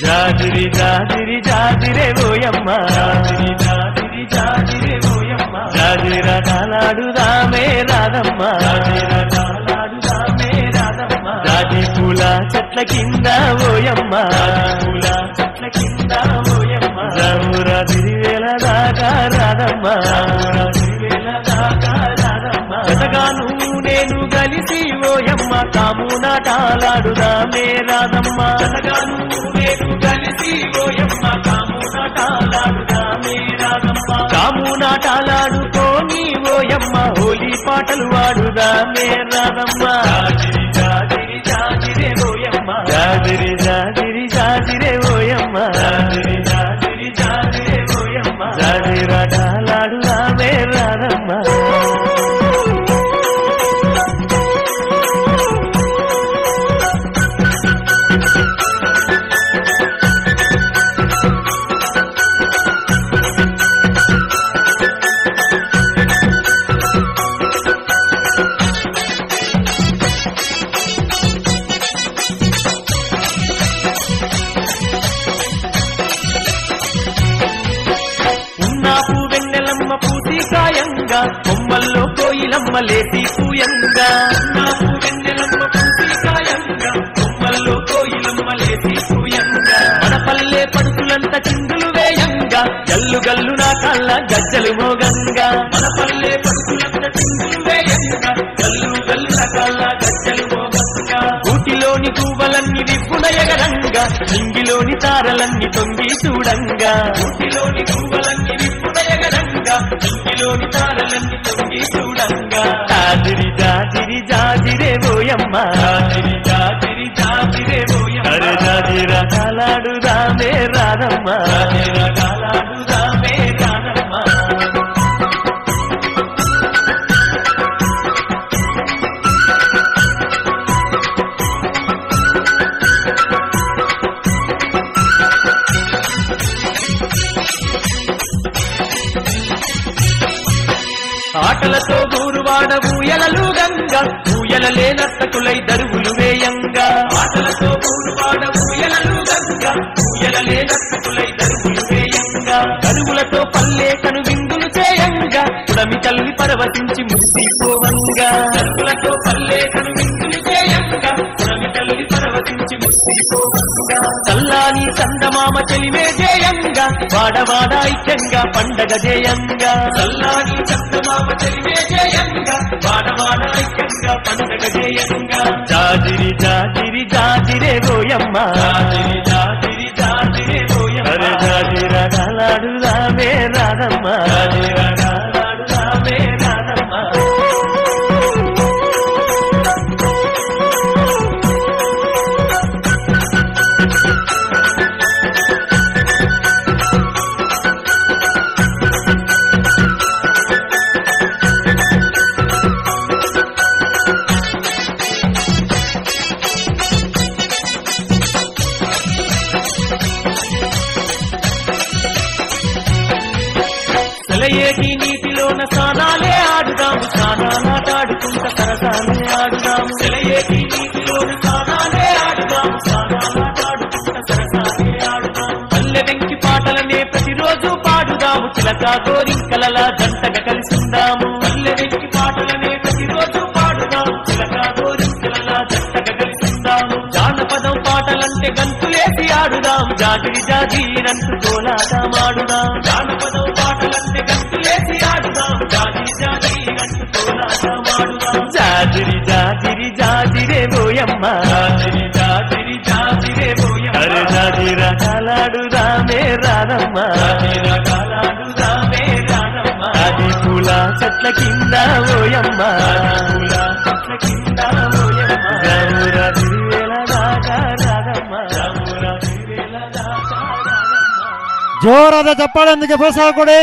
జాజిరి జాజిరి జాజిరే ఓయమ్మ జాజిరి జాజిరి జాజిరే ఓయమ్మ జాజిరటాలాడుదామే రాధమ్మ జాజిరటాలాడుదామే రాధమ్మ జాజి పూల చెట్ల కింద ఓయమ్మ పూల చెట్ల కింద ఓయమ్మ జామురా తిరివేల దాకా రాధమ్మ జామురా తిరివేల దాకా రాధమ్మ జతగాను నేను కలిసి ఓయమ్మ కాము నాటాలాడుదామే రాధమ్మ జతగాను నేను కలిసి ఓయమ్మ కాము నాటాలాడుదామే రాధమ్మ కాము నాటాలాడుకోని ఓయమ్మ హోలీ పాటలు వాడుదామే రాధమ్మ జాజిరి జాజిరి జాజిరే ఓయమ్మ జాజిరి జాజిరి జాజిరే ఓయమ్మ జాజిరి జాజిరి జాజిరే ఓయమ్మ జాజిరటాలాడుదామే రాధమ్మ పూసికాయంగా కొమ్మల్లో కోయిలమ్మ లేసి పూయంగా నాకు వెన్నెలమ్మ పూసికాయంగా కొమ్మల్లో కోయిలమ్మ లేసి పూయంగా మన పల్లె పడుతులంత చిందులు వేయంగా గల్లు గల్లు నా కళ్ళ గజ్జలు మోగంగా మన పల్లె పడుతులంత చిందులు వేయంగా గల్లు గల్లు నా కళ్ళ గజ్జలు మోగంగా ఊటిలోని గువ్వలన్నీ విప్పున ఎగరంగా నింగిలోని తారలన్నీ తొంగి చూడంగా ఊటిలోని గువ్వలన్నీ విప్పున ఎగరంగా నింగిలోని తారలన్నీ తొంగి చూడంగా జాజిరి జాజిరి జాజిరే ఓయమ్మ జాజిరి జాజిరి జాజిరే ఓయమ్మ అరే జాజిరటాలాడుదామే రాధమ్మ జాజిరటాలాడుదామే రాధమ్మ ఆటలతో గూరువాడ ఊయలలు గంగా ఊయలలే నర్తకులై దరువులు వేయంగా ఆటలతో గూరువాడ ఊయలలు గంగా ఊయలలే నర్తకులై దరువులు వేయంగా దరువులతో పల్లె కను విందులు చేయంగా పుడమి తల్లి పరవశించి ముసిపోవంగా దరువులతో పల్లె కను విందులు చేయంగా పుడమి తల్లి పరవశించి ముసిపోవంగా చల్లాని చందమామ చెలిమే చేయంగా వాడవాడ ఐక్యంగా పండగ చేయంగా చల్లాని చందమామ చెలిమే చేయంగా వాడవాడ ఐక్యంగా పండగ చేయంగా జాజిరి జాజిరి జాజిరే ఓయమ్మ జాజిరి జాజిరి జాజిరే ఓయమ్మ అరే జాజిరటాలాడుదామే రాధమ్మ జాజిరటాలాడుదామే రాధమ్మ సెలయేటి నీటిలోన స్నానాలే ఆడుదాము స్నానాలాటాడుకుంట సరసాలే ఆడుదాము సెలయేటి నీటిలోన స్నానాలే ఆడుదాము స్నానాలాటాడుకుంట సరసాలే ఆడుదాము పల్లె వెంకి పాటలనే ప్రతిరోజు పాడుదాము చిలక గోరింకలలా జంటగా కలిసిందాము పల్లె వెంకి పాటలనే ప్రతిరోజు పాడుదాము చిలక గోరింకలలా జంటగా కలిసిందాము జానపదం పాటలంటే గంతులేసి ఆడుదాం జాజిరి జాజిరంటూ కోలాటమాడుదాం జానపదం పాటలంటే గంతులేసి ఆడుదాం జాజిరి జాజిరంటూ కోలాటమాడుదాం జాజిరి జాజిరి జాజిరే ఓయమ్మ జాజిరి జాజిరి జాజిరే ఓయమ్మ అరే జాజిరటాలాడుదామే రాధమ్మ జాజిరటాలాడుదామే రాధమ్మ అది పూల చెట్ల కింద ఓయమ్మ పూల చెట్ల కింద ఓయమ్మ జామురా తిరివేల దాకా రాధమ్మ జామురా తిరివేల దాకా రాధమ్మ జోరాದ ಚಪ್ಪಾಳೆ ಪ್ರೋತ್ಸಾಹ ಕೊಡಿ.